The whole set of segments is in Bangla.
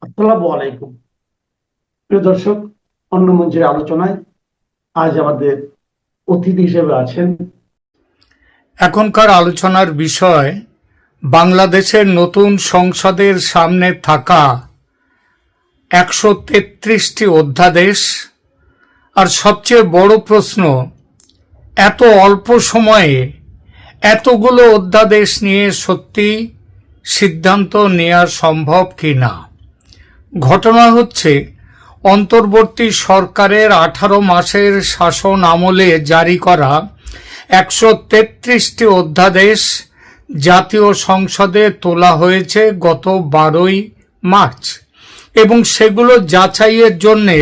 আসসালামু আলাইকুম। প্রিয় দর্শক, অন্য মঞ্চের আলোচনায় আজ আমাদের অতিথি হিসেবে আছেন এখনকার আলোচনার বিষয় বাংলাদেশের নতুন সংসদের সামনে থাকা ১৩৩টি অধ্যাদেশ। আর সবচেয়ে বড় প্রশ্ন, এত অল্প সময়ে এতগুলো অধ্যাদেশ নিয়ে সত্যি সিদ্ধান্ত নেওয়া সম্ভব কি না। ঘটনা হচ্ছে, অন্তর্বর্তী সরকারের ১৮ মাসের শাসন আমলে জারি করা ১৩৩টি অধ্যাদেশ জাতীয় সংসদে তোলা হয়েছে গত ১২ই মার্চ, এবং সেগুলো যাচাইয়ের জন্যে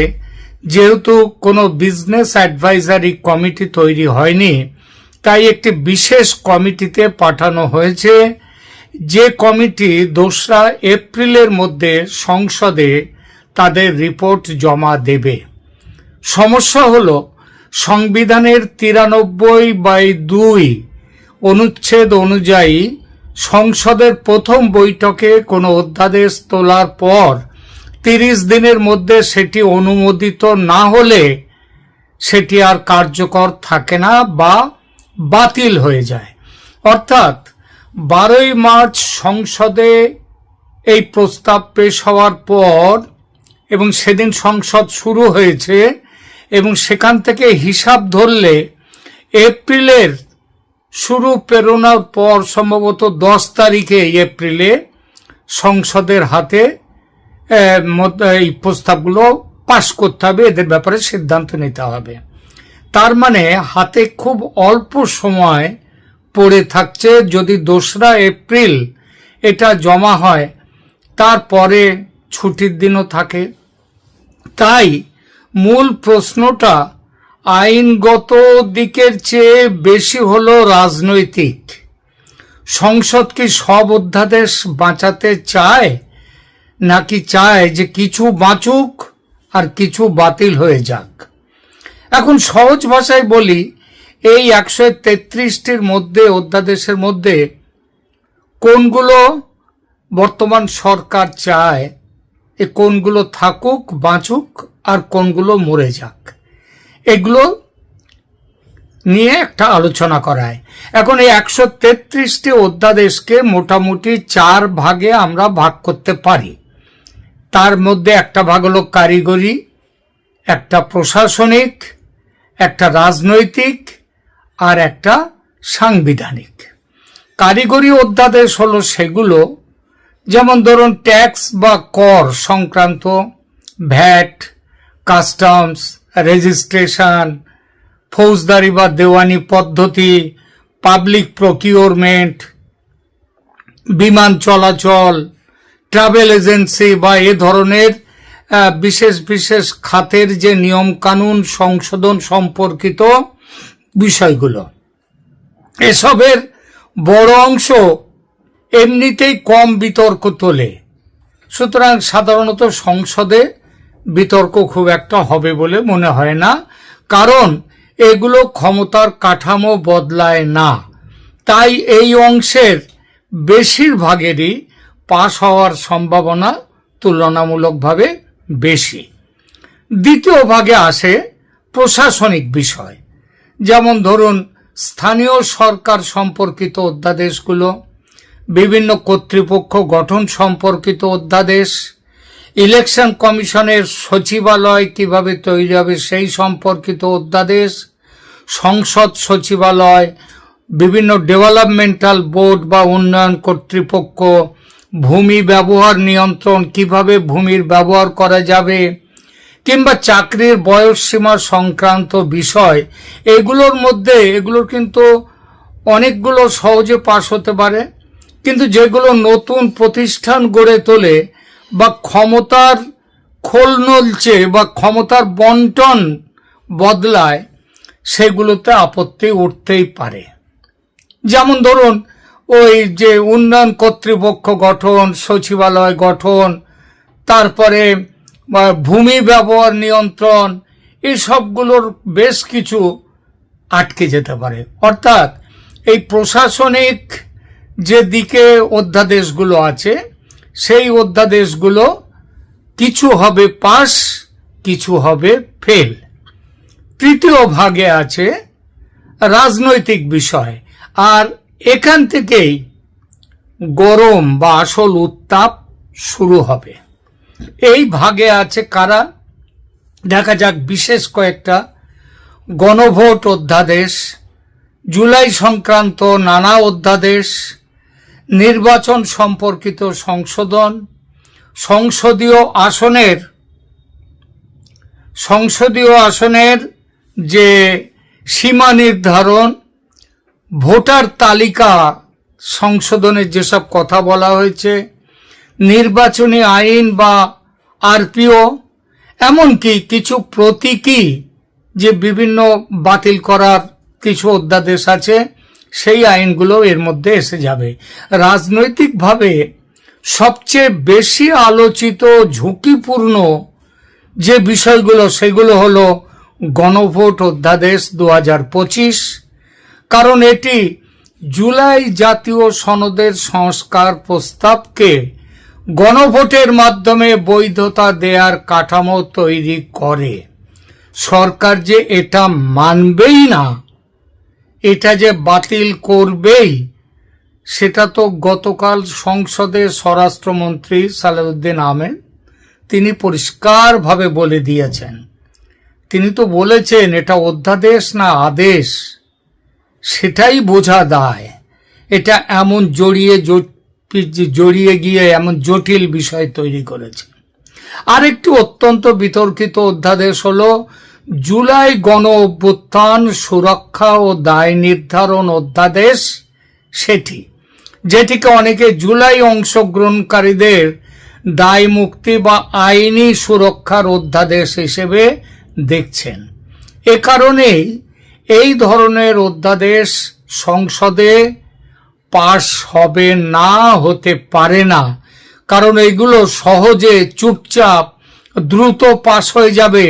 যেহেতু কোনো বিজনেস অ্যাডভাইজারি কমিটি তৈরি হয়নি, তাই একটি বিশেষ কমিটিতে পাঠানো হয়েছে, যে কমিটি ২রা এপ্রিলের মধ্যে সংসদে তাদের রিপোর্ট জমা দেবে। সমস্যা হলো, সংবিধানের ৯৩/২ অনুচ্ছেদ অনুযায়ী সংসদের প্রথম বৈঠকে কোনো অধ্যাদেশ তোলার পর ৩০ দিনের মধ্যে সেটি অনুমোদিত না হলে সেটি আর কার্যকর থাকে না বা বাতিল হয়ে যায়। অর্থাৎ ১২ই মার্চ সংসদে এই প্রস্তাব পেশ হওয়ার পর এবং সেদিন সংসদ শুরু হয়েছে, এবং সেখান থেকে হিসাব ধরলে এপ্রিলের শুরু পেরোনোর পর সম্ভবত ১০ তারিখে এপ্রিলে সংসদের হাতে এই প্রস্তাবগুলো পাশ করতে হবে, এদের ব্যাপারে সিদ্ধান্ত নিতে হবে। তার মানে হাতে খুব অল্প সময় পড়ে থাকছে। যদি ২রা এপ্রিল এটা জমা হয়, তারপরে ছুটির দিনও থাকে। তাই মূল প্রশ্নটা আইনগত দিকের চেয়ে বেশি হলো রাজনৈতিক। সংসদ কি সব অধ্যাদেশ বাঁচাতে চায়, নাকি চায় যে কিছু বাঁচুক আর কিছু বাতিল হয়ে যাক? এখন সহজ ভাষায় বলি, এই ১৩৩টির মধ্যে অধ্যাদেশের মধ্যে কোনগুলো বর্তমান সরকার চায়, কোনগুলো থাকুক বাঁচুক আর কোনগুলো মরে যাক, এগুলো নিয়ে একটা আলোচনা করায়। এখন এই ১৩৩টি অধ্যাদেশকে মোটামুটি ৪ ভাগে আমরা ভাগ করতে পারি। তার মধ্যে একটা ভাগ হলো কারিগরি, একটা প্রশাসনিক, একটা রাজনৈতিক আর একটা সাংবিধানিক। কারিগরি অধ্যাদেশ হলো সেগুলো, যেমন ধরুন ট্যাক্স বা কর সংক্রান্ত, ভ্যাট, কাস্টমস, রেজিস্ট্রেশন, ফৌজদারি বা দেওয়ানি পদ্ধতি, পাবলিক প্রকিউরমেন্ট, বিমান চলাচল, ট্রাভেল এজেন্সি বা এ ধরনের বিশেষ বিশেষ খাতের যে নিয়ম কানুন সংশোধন সম্পর্কিত বিষয়গুলো। এসবের বড় অংশ এমনিতেই কম বিতর্ক তোলে, সুতরাং সাধারণত সংসদে বিতর্ক খুব একটা হবে বলে মনে হয় না, কারণ এগুলো ক্ষমতার কাঠামো বদলায় না। তাই এই অংশের বেশিরভাগেরই পাশ হওয়ার সম্ভাবনা তুলনামূলকভাবে বেশি। দ্বিতীয় ভাগে আসে প্রশাসনিক বিষয়, যেমন ধরুন স্থানীয় সরকার সম্পর্কিত অধ্যাদেশগুলো, বিভিন্ন কর্তৃপক্ষ গঠন সম্পর্কিত অধ্যাদেশ, ইলেকশন কমিশনের সচিবালয় কিভাবে তৈরি হবে সেই সম্পর্কিত অধ্যাদেশ, সংসদ সচিবালয়, বিভিন্ন ডেভেলপমেন্টাল বোর্ড বা উন্নয়ন কর্তৃপক্ষ, ভূমি ব্যবহার নিয়ন্ত্রণ, কিভাবে ভূমির ব্যবহার করা যাবে, কিংবা চাকরির বয়সসীমা সংক্রান্ত বিষয়। এগুলোর কিন্তু অনেকগুলো সহজে পাশ হতে পারে, কিন্তু যেগুলো নতুন প্রতিষ্ঠান গড়ে তোলে বা ক্ষমতার খোল নলচে বা ক্ষমতার বন্টন বদলায়, সেগুলোতে আপত্তি উঠতেই পারে। যেমন ধরুন ওই যে উন্নয়ন কর্তৃপক্ষ গঠন, সচিবালয় গঠন, তারপরে ভূমি ব্যবহার নিয়ন্ত্রণ, এসবগুলোর বেশ কিছু আটকে যেতে পারে। অর্থাৎ এই প্রশাসনিক যে দিকে অধ্যাদেশগুলো আছে, সেই অধ্যাদেশগুলো কিছু হবে পাস, কিছু হবে ফেল। তৃতীয় ভাগে আছে রাজনৈতিক বিষয়, আর এখান থেকেই গরম বা আসল উত্তাপ শুরু হবে। এই ভাগে আছে কারা, দেখা যাক বিশেষ কয়েকটা: গণভোট অধ্যাদেশ, জুলাই সংক্রান্ত নানা অধ্যাদেশ, নির্বাচন সম্পর্কিত সংশোধন, সংসদীয় আসনের যে সীমা নির্ধারণ, ভোটার তালিকা সংশোধনের যেসব কথা বলা হয়েছে, নির্বাচনী আইন বা আরপিও, এমনকি কিছু প্রতীকী যে বিভিন্ন বাতিল করার কিছু অধ্যাদেশ আছে, সেই আইনগুলো এর মধ্যে এসে যাবে। রাজনৈতিকভাবে সবচেয়ে বেশি আলোচিত ঝুঁকিপূর্ণ যে বিষয়গুলো, সেগুলো হলো গণভোট অধ্যাদেশ 2025, কারণ এটি জুলাই জাতীয় সনদের সংস্কার প্রস্তাবকে গণভোটের মাধ্যমে বৈধতা দেয়ার কাঠামো তৈরি করে। সরকার যে এটা মানবেই না, এটা যে বাতিল করবেই, সেটা তো গতকাল সংসদে স্বরাষ্ট্রমন্ত্রী সালেউদ্দিন আহমেদ তিনি পরিষ্কারভাবে বলে দিয়েছেন। তিনি তো বলেছেন এটা অধ্যাদেশ না আদেশ, সেটাই বোঝা দায়। এটা এমন জড়িয়ে গিয়ে এমন জটিল বিষয় তৈরি করেছে। আরেকটি অত্যন্ত বিতর্কিত অধ্যাদেশ হলো জুলাই গণ অভ্যুত্থান সুরক্ষা ও দায় নির্ধারণ অধ্যাদেশ, যেটিকে অনেকে জুলাই অংশগ্রহণকারীদের দায় মুক্তি বা আইনি সুরক্ষার অধ্যাদেশ হিসেবে দেখছেন। এ কারণেই এই ধরনের অধ্যাদেশ সংসদে পাশ হবে না, হতে পারে না, কারণ এগুলো সহজে চুপচাপ দ্রুত পাশ হয়ে যাবে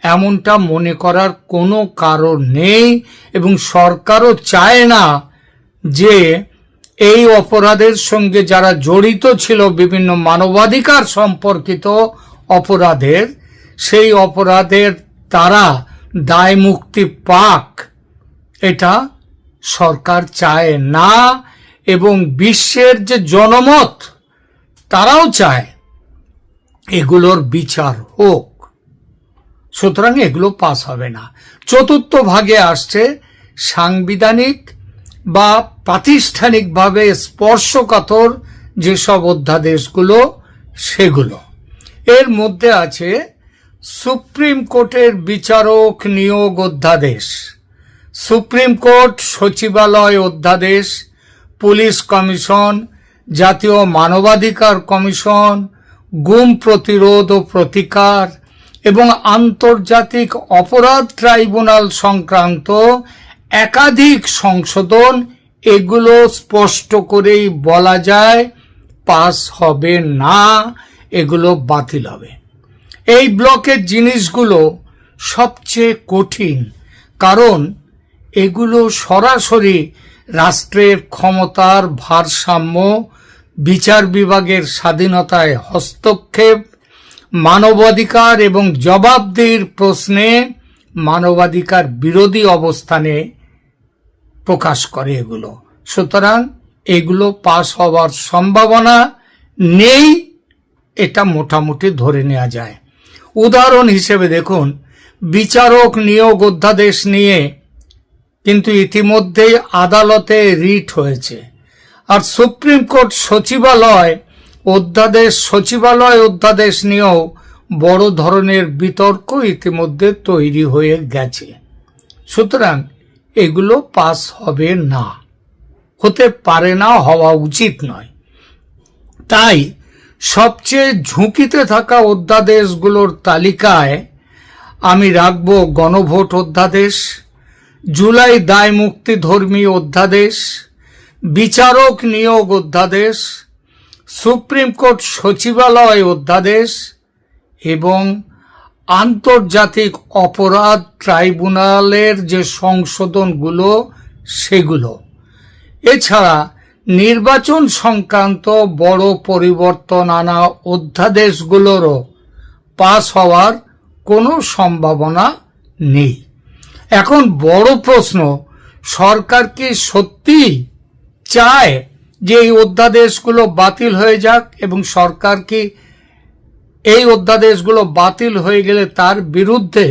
এমনটা মনে করার কোনো কারণ নেই, এবং সরকারও চায় না যে এই অপরাধের সঙ্গে যারা জড়িত ছিল, বিভিন্ন মানবাধিকার সম্পর্কিত অপরাধের, সেই অপরাধের তারা দায় মুক্তি পাক, এটা সরকার চায় না। এবং বিশ্বের যে জনমত, তারাও চায় এগুলোর বিচার হোক। সুতরাং এগুলো পাস হবে না। চতুর্থ ভাগে আসছে সাংবিধানিক বা প্রাতিষ্ঠানিকভাবে স্পর্শকাতর যেসব অধ্যাদেশগুলো, সেগুলো। এর মধ্যে আছে সুপ্রিম কোর্টের বিচারক নিয়োগ অধ্যাদেশ, সুপ্রিম কোর্ট সচিবালয় অধ্যাদেশ, পুলিশ কমিশন, জাতীয় মানবাধিকার কমিশন, গুম প্রতিরোধ ও প্রতিকার এবং আন্তর্জাতিক অপরাধ ট্রাইব্যুনাল সংক্রান্ত একাধিক সংশোধন, এগুলো স্পষ্ট করেই বলা যায় পাস হবে না, এগুলো বাতিল হবে। এই ব্লকের জিনিসগুলো সবচেয়ে কঠিন, কারণ এগুলো সরাসরি রাষ্ট্রের ক্ষমতার ভারসাম্য, বিচার বিভাগের স্বাধীনতায় হস্তক্ষেপ, মানবাধিকার এবং জবাবদিহির প্রশ্নে মানবাধিকার বিরোধী অবস্থানে প্রকাশ করে এগুলো। সুতরাং এগুলো পাস হওয়ার সম্ভাবনা নেই, এটা মোটামুটি ধরে নেওয়া যায়। উদাহরণ হিসেবে দেখুন, বিচারক নিয়োগ অধ্যাদেশ নিয়ে কিন্তু ইতিমধ্যেই আদালতে রিট হয়েছে, আর সুপ্রিম কোর্ট সচিবালয় অধ্যাদেশ নিয়েও বড় ধরনের বিতর্ক ইতিমধ্যে তৈরি হয়ে গেছে। সুতরাং এগুলো পাস হবে না, হতে পারে না, হওয়া উচিত নয়। তাই সবচেয়ে ঝুঁকিতে থাকা অধ্যাদেশগুলোর তালিকায় আমি রাখব গণভোট অধ্যাদেশ, জুলাই দায় মুক্তি ধর্মী অধ্যাদেশ, বিচারক নিয়োগ অধ্যাদেশ, সুপ্রিম কোর্ট সচিবালয় অধ্যাদেশ এবং আন্তর্জাতিক অপরাধ ট্রাইব্যুনালের যে সংশোধনগুলো, সেগুলো। এছাড়া নির্বাচন সংক্রান্ত বড় পরিবর্তন আনা অধ্যাদেশগুলোরও পাস হওয়ার কোনো সম্ভাবনা নেই। এখন বড় প্রশ্ন, সরকার কি সত্যি চায় যে এই অধ্যাদেশগুলো বাতিল হয়ে যাক, এবং সরকার কি এই অধ্যাদেশগুলো বাতিল হয়ে গেলে তার বিরুদ্ধে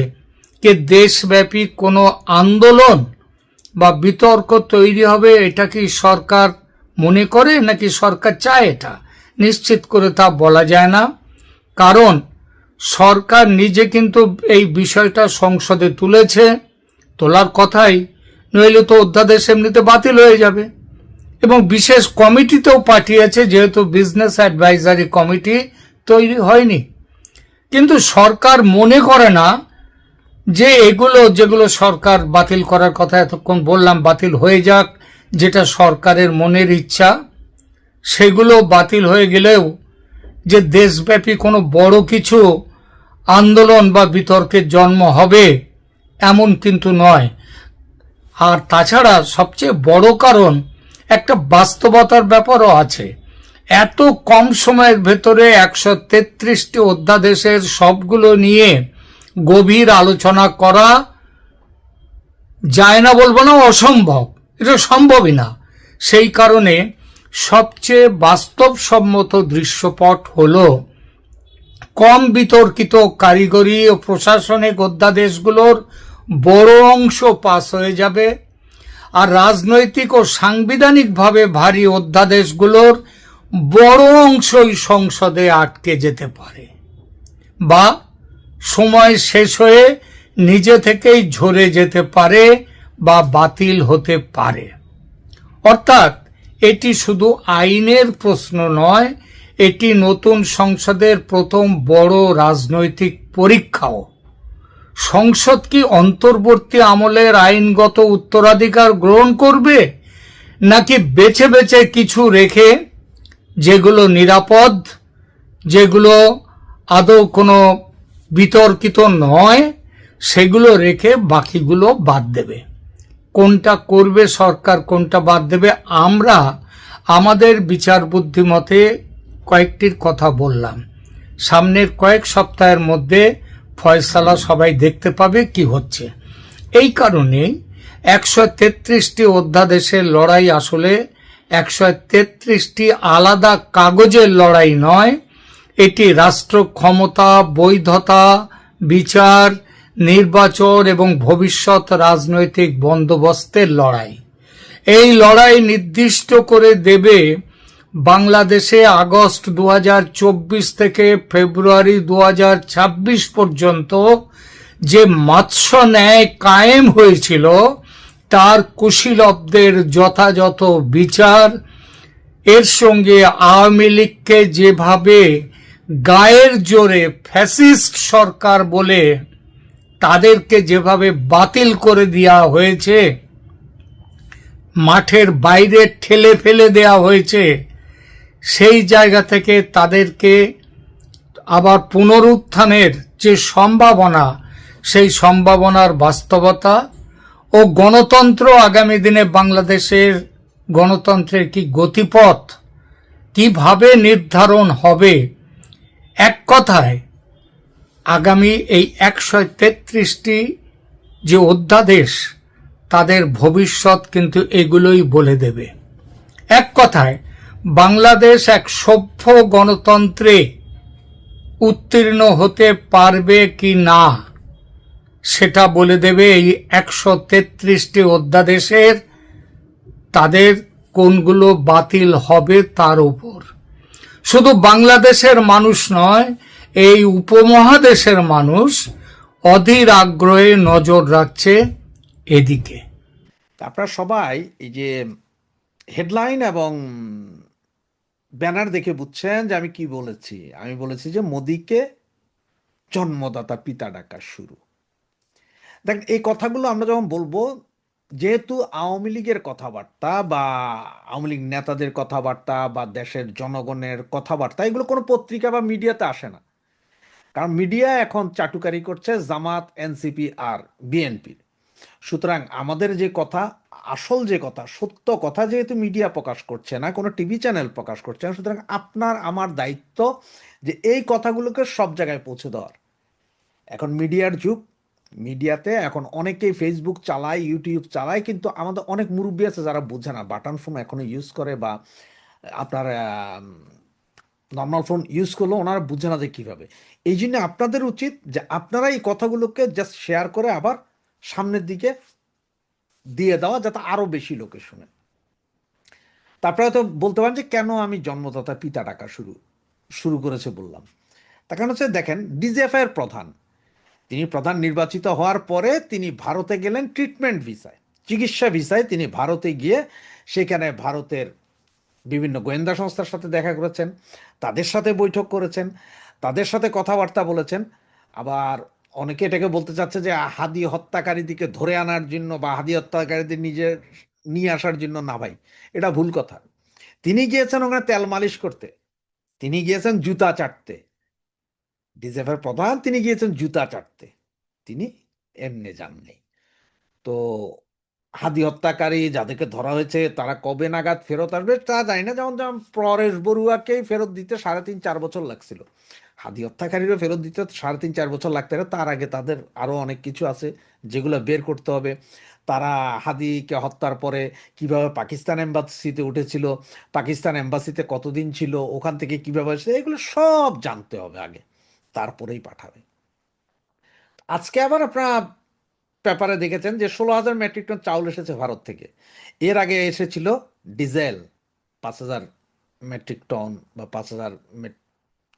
কি দেশব্যাপী কোনো আন্দোলন বা বিতর্ক তৈরি হবে? এটা কি সরকার মনে করে, নাকি সরকার চায়? এটা নিশ্চিত করে তা বলা যায় না, কারণ সরকার নিজে কিন্তু এই বিষয়টা সংসদে তুলেছে, তোলার কথাই, নইলে তো অধ্যাদেশ এমনিতে বাতিল হয়ে যাবে। এবং বিশেষ কমিটিতেও পাঠিয়েছে, যেহেতু বিজনেস অ্যাডভাইজারি কমিটি তৈরি হয়নি। কিন্তু সরকার মনে করে না যে এগুলো, যেগুলো সরকার বাতিল করার কথা এতক্ষণ বললাম, বাতিল হয়ে যাক, যেটা সরকারের মনের ইচ্ছা, সেগুলো বাতিল হয়ে গেলেও যে দেশব্যাপী কোনো বড় কিছু আন্দোলন বা বিতর্কের জন্ম হবে এমন কিন্তু নয়। আর তাছাড়া সবচেয়ে বড় কারণ, একটা বাস্তবতার ব্যাপারও আছে। এত কম সময়ের ভেতরে 133টি অধ্যাদেশের সবগুলো নিয়ে গভীর আলোচনা করা যায় না, বলবো না অসম্ভব, এটা সম্ভবই না। সেই কারণে সবচেয়ে বাস্তবসম্মত দৃশ্যপট হলো কম বিতর্কিত কারিগরি ও প্রশাসনিক অধ্যাদেশগুলোর বড় অংশ পাস হয়ে যাবে, আর রাজনৈতিক ও সাংবিধানিকভাবে ভারী অধ্যাদেশগুলোর বড় অংশই সংসদে আটকে যেতে পারে, বা সময় শেষ হয়ে নিজে থেকেই ঝরে যেতে পারে বা বাতিল হতে পারে। অর্থাৎ এটি শুধু আইনের প্রশ্ন নয়, এটি নতুন সংসদের প্রথম বড় রাজনৈতিক পরীক্ষাও। সংসদ কি অন্তর্বর্তী আমলের আইনগত উত্তরাধিকার গ্রহণ করবে, নাকি বেছে বেছে কিছু রেখে, যেগুলো নিরাপদ, যেগুলো আদৌ কোনো বিতর্কিত নয়, সেগুলো রেখে বাকিগুলো বাদ দেবে? কোনটা করবে সরকার, কোনটা বাদ দেবে? আমরা আমাদের বিচার বুদ্ধিমতে কয়েকটির কথা বললাম। সামনের কয়েক সপ্তাহের মধ্যে ফয়সালা সবাই দেখতে পাবে কি হচ্ছে। এই কারণে 133টি অধ্যাদেশের লড়াই আসলে 133টি আলাদা কাগজের লড়াই নয়, এটি রাষ্ট্র ক্ষমতা, বৈধতা, বিচার, নির্বাচন এবং ভবিষ্যৎ রাজনৈতিক বন্দোবস্তের লড়াই। এই লড়াই নির্দিষ্ট করে দেবে বাংলাদেশে আগস্ট 2024 থেকে ফেব্রুয়ারি 2026 পর্যন্ত যে মৎস্য ন্যায় কায়েম হয়েছিল তার কুশীলবদের যথাযথ বিচার, এর সঙ্গে আওয়ামী লীগকে যেভাবে গায়ের জোরে ফ্যাসিস্ট সরকার বলে তাদেরকে যেভাবে বাতিল করে দেওয়া হয়েছে, মাঠের বাইরে ঠেলে ফেলে দেওয়া হয়েছে, সেই জায়গা থেকে তাদেরকে আবার পুনরুত্থানের যে সম্ভাবনা, সেই সম্ভাবনার বাস্তবতা ও গণতন্ত্র, আগামী দিনে বাংলাদেশের গণতন্ত্রের কি গতিপথ কিভাবে নির্ধারণ হবে, এক কথায় আগামী এই 133টি যে অধ্যাদেশ, তাদের ভবিষ্যৎ কিন্তু এগুলোই বলে দেবে। এক কথায় বাংলাদেশ এক সভ্য গণতন্ত্রে উত্তীর্ণ হতে পারবে কি না, সেটা বলে দেবে এই 133টি অধ্যাদেশের, তাদের কোনগুলো বাতিল হবে তার উপর। শুধু বাংলাদেশের মানুষ নয়, এই উপমহাদেশের মানুষ অধীর আগ্রহে নজর রাখছে এদিকে। আপনারা সবাই এই যে হেডলাইন এবং ব্যানার দেখে বুঝছেন যে আমি কি বলেছি। আমি বলেছি যে মোদিকে জন্মদাতা পিতা ডাকা শুরু। দেখ, এই কথাগুলো আমরা যখন বলবো, যেহেতু আওয়ামী লীগের কথাবার্তা বা আওয়ামী লীগ নেতাদের কথাবার্তা বা দেশের জনগণের কথাবার্তা, এগুলো কোনো পত্রিকা বা মিডিয়াতে আসে না। কারণ মিডিয়া এখন চাটুকারি করছে জামাত, এনসিপি আর বিএনপির। সুতরাং আমাদের যে কথা, আসল যে কথা, সত্য কথা যেহেতু মিডিয়া প্রকাশ করছে না, কোনো টিভি চ্যানেল প্রকাশ করছে না, সুতরাং আপনার আমার দায়িত্ব যে এই কথাগুলোকে সব জায়গায় পৌঁছে দেওয়ার। এখন মিডিয়ার যুগ, মিডিয়াতে এখন অনেকেই ফেসবুক চালায়, ইউটিউব চালায়, কিন্তু আমাদের অনেক মুরব্বী আছে যারা বোঝে না, বাটন ফোন এখনো ইউজ করে, বা আপনার নর্মাল ফোন ইউজ করলো, ওনারা বুঝে না যে কীভাবে। এই জন্য আপনাদের উচিত যে আপনারা এই কথাগুলোকে জাস্ট শেয়ার করে আবার সামনের দিকে দিয়ে দেওয়া, যাতে আরও বেশি লোকে শুনে। তারপরে তো বলতে পারেন যে কেন আমি জন্মদাতা পিতা ডাকা শুরু শুরু করেছে বললাম। তার কারণ হচ্ছে দেখেন, ডিজিএফআই এর প্রধান, তিনি প্রধান নির্বাচিত হওয়ার পরে তিনি ভারতে গেলেন ট্রিটমেন্ট ভিসায়, চিকিৎসা ভিসায় তিনি ভারতে গিয়ে সেখানে ভারতের বিভিন্ন গোয়েন্দা সংস্থার সাথে দেখা করেছেন, তাদের সাথে বৈঠক করেছেন, তাদের সাথে কথাবার্তা বলেছেন। আবার অনেকে এটাকে বলতে চাচ্ছে যে হাদি হত্যাকারীদিকে ধরে আনার জন্য বা হাদি হত্যাকারীদের নিজের নিয়ে আসার জন্য, না ভাই, এটা ভুল কথা। তিনি গিয়েছেন ওখানে তেল মালিশ করতে, তিনি গিয়েছেন জুতা চাটতে। ডিজেফের প্রধান, তিনি গিয়েছেন জুতা চাটতে, তিনি এমনি যাননি। তো হাদি হত্যাকারী যাদেরকে ধরা হয়েছে তারা কবে নাগাদ ফেরত আসবে তা জানি না। যেমন যেমন পরেশ বড়ুয়াকেই ফেরত দিতে 3.5-4 বছর লাগছিল, হাদি হত্যাকারীরও ফেরত দিতে 3.5-4 বছর লাগতে পারে। তার আগে তাদের আরও অনেক কিছু আছে যেগুলো বের করতে হবে। তারা হাদিকে হত্যার পরে কিভাবে পাকিস্তান এম্বাসিতে উঠেছিল, পাকিস্তান এম্বাসিতে কতদিন ছিল, ওখান থেকে কিভাবে এসেছে, এগুলো সব জানতে হবে আগে, তারপরেই পাঠাবে। আজকে আবার আপনারা পেপারে দেখেছেন যে 16,000 মেট্রিক টন চাউল এসেছে ভারত থেকে। এর আগে এসেছিল ডিজেল 5,000 মেট্রিক টন বা 5,000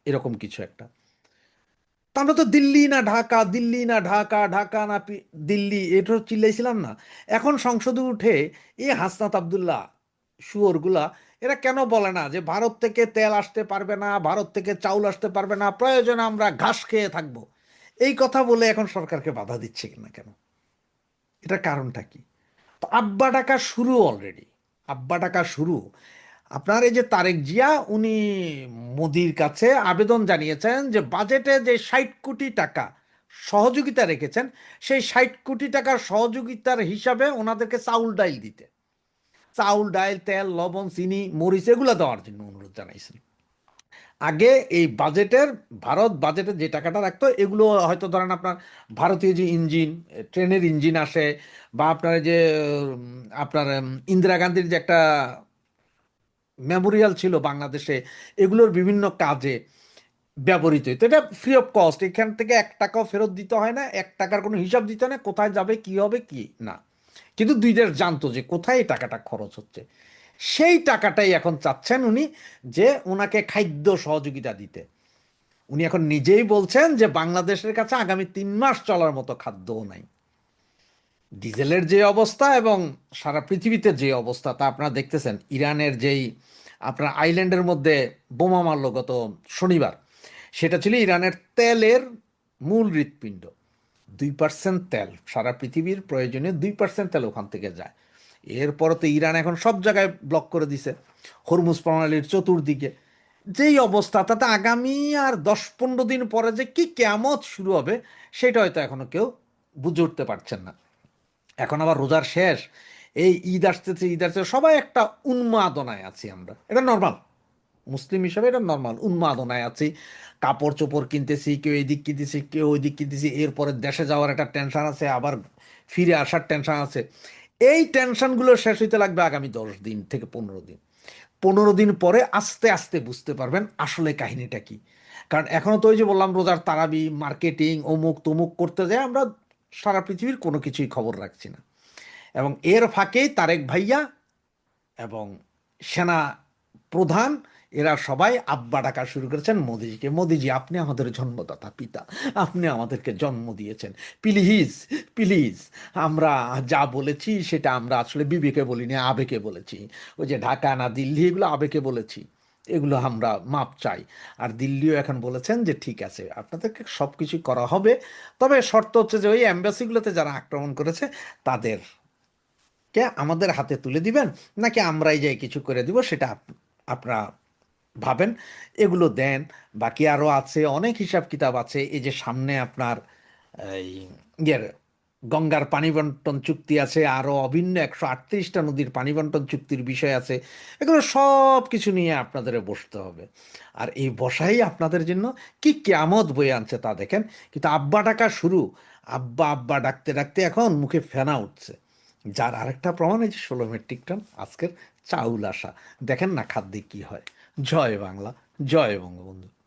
এরকম কিছু একটা। তা আমরা তো দিল্লি না ঢাকা, দিল্লি না ঢাকা, ঢাকা না দিল্লি, এটা চিল্লাইছিলাম না। এখন সংসদে উঠে এই হাসনাত আবদুল্লাহ শুয়োরগুলা, এরা কেন বলে না যে ভারত থেকে তেল আসতে পারবে না, ভারত থেকে চাউল আসতে পারবে না, প্রয়োজনে আমরা ঘাস খেয়ে থাকবো? এই কথা বলে এখন সরকারকে বাধা দিচ্ছে কিনা কেন? এটার কারণটা কি? তো আব্বা ডাকা শুরু অলরেডি, আব্বা ডাকা শুরু। আপনার এই যে তারেক জিয়া, উনি মোদির কাছে আবেদন জানিয়েছেন যে বাজেটে যে 60 কোটি টাকা সহযোগিতা রেখেছেন, সেই 60 কোটি টাকার সহযোগিতার হিসাবে ওনাদেরকে চাউল ডাইল দিতে, চাউল ডাইল তেল লবণ চিনি মরিচ এগুলো দেওয়ার জন্য অনুরোধ জানাইছেন। আগে এই বাজেটের, ভারত বাজেটে যে টাকাটা রাখতো, এগুলো হয়তো ধরেন আপনার ভারতীয় যে ইঞ্জিন, ট্রেনের ইঞ্জিন আসে, বা আপনার এই যে আপনার ইন্দিরা গান্ধীর যে একটা মেমোরিয়াল ছিল বাংলাদেশে, এগুলোর বিভিন্ন কাজে ব্যবহৃত হতো। এটা ফ্রি অফ কস্ট, এখান থেকে 1 টাকাও ফেরত দিতে হয় না, 1 টাকার কোনো হিসাব দিতে হয় না, কোথায় যাবে কি হবে কি না। কিন্তু দুই দেশ জানতো যে কোথায় এই টাকাটা খরচ হচ্ছে। সেই টাকাটাই এখন চাচ্ছেন উনি, যে ওনাকে খাদ্য সহযোগিতা দিতে। উনি এখন নিজেই বলছেন যে বাংলাদেশের কাছে আগামী 3 মাস চলার মতো খাদ্যও নাই। ডিজেলের যে অবস্থা এবং সারা পৃথিবীতে যে অবস্থা তা আপনারা দেখতেছেন। ইরানের যেই আপনার আইল্যান্ডের মধ্যে বোমা মারল গত শনিবার, সেটা ছিল ইরানের তেলের মূল হৃৎপিণ্ড। 2% তেল, সারা পৃথিবীর প্রয়োজনীয় 2% তেল ওখান থেকে যায়। এরপর তো ইরান এখন সব জায়গায় ব্লক করে দিছে, হরমুজ প্রণালীর চতুর্দিকে। যেই অবস্থা, তাতে আগামী আর 10-15 দিন পরে যে কি কেয়ামত শুরু হবে সেটা হয়তো এখনো কেউ বুঝে উঠতে পারছেন না। এখন আবার রোজার শেষ, এই ঈদ আসতেছে, ঈদ আসছে, সবাই একটা উন্মাদনায় আছি আমরা, এটা নর্মাল, মুসলিম হিসাবে এটা নর্মাল, উন্মাদনায় আছি। কাপড় চোপড় কিনতেছি, কেউ এদিক কিনতেছি, কেউ ওই দিক কিনতেছি, এরপরে দেশে যাওয়ার একটা টেনশন আছে, আবার ফিরে আসার টেনশন আছে। এই টেনশনগুলো শেষ হইতে লাগবে আগামী 10 দিন থেকে 15 দিন। 15 দিন পরে আস্তে আস্তে বুঝতে পারবেন আসলে কাহিনীটা কি। কারণ এখনো তো ওই যে বললাম, রোজার তারাবি মার্কেটিং অমুক তমুক করতে যায়, আমরা সারা পৃথিবীর কোনো কিছুই খবর রাখছি না। এবং এর ফাঁকেই তারেক ভাইয়া এবং সেনা প্রধান, এরা সবাই আব্বা ডাকা শুরু করেছেন মোদিজিকে। মোদিজি, আপনি আমাদের জন্মদাতা পিতা, আপনি আমাদেরকে জন্ম দিয়েছেন, প্লিজ প্লিজ, আমরা যা বলেছি সেটা আমরা আসলে বিবেকে বলিনি, আবেগে বলেছি। ওই যে ঢাকা না দিল্লি, এগুলো আবেগে বলেছি, এগুলো আমরা মাপ চাই। আর দিল্লিও এখন বলেছেন যে ঠিক আছে, আপনাদেরকে সব কিছু করা হবে, তবে শর্ত হচ্ছে যে ওই অ্যাম্বাসিগুলোতে যারা আক্রমণ করেছে তাদের কে আমাদের হাতে তুলে দিবেন, নাকি আমরাই যাই কিছু করে দিব, সেটা আপনারা ভাবেন, এগুলো দেন। বাকি আরও আছে, অনেক হিসাব কিতাব আছে। এই যে সামনে আপনার এই ইয়ের গঙ্গার পানি বন্টন চুক্তি আছে, আরো অভিন্ন 138টা নদীর পানি বন্টন চুক্তির বিষয় আছে। এগুলো সব কিছু নিয়ে আপনাদের বসতে হবে। আর এই বসাই আপনাদের জন্য কি কিয়ামত বয়ে আনছে তা দেখেন। কিন্তু আব্বা ডাকা শুরু, আব্বা আব্বা ডাকতে ডাকতে এখন মুখে ফেনা উঠছে। যার আরেকটা প্রমাণ, এই যে 16 মেট্রিক টন আজকের চাউল আসা। দেখেন না খাদ্যে কি হয়। জয় বাংলা, জয় বঙ্গবন্ধু।